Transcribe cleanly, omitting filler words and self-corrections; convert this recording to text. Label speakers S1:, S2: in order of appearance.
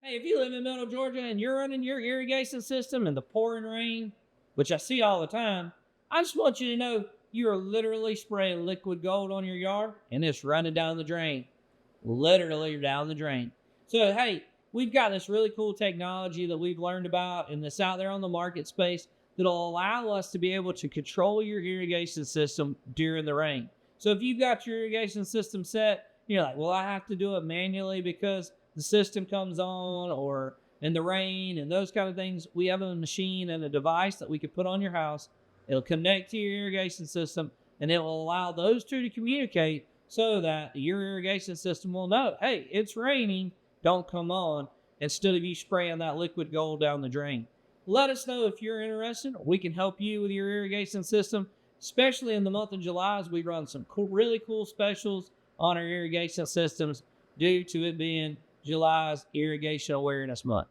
S1: Hey, if you live in Middle Georgia and you're running your irrigation system in the pouring rain, which I see all the time, I just want you to know you are literally spraying liquid gold on your yard and it's running down the drain. Literally down the drain. So, hey, we've got this really cool technology that we've learned about and that's out there on the market space that'll allow us to be able to control your irrigation system during the rain. So, if you've got your irrigation system set, you're like, well, I have to do it manually because the system comes on or in the rain and those kind of things. We have a machine and a device that we can put on your house. It'll connect to your irrigation system and it will allow those two to communicate so that your irrigation system will know, hey, it's raining, don't come on, instead of you spraying that liquid gold down the drain. Let us know if you're interested. We can help you with your irrigation system, especially in the month of July as we run some cool, really cool specials on our irrigation systems due to it being July's Irrigation Awareness Month.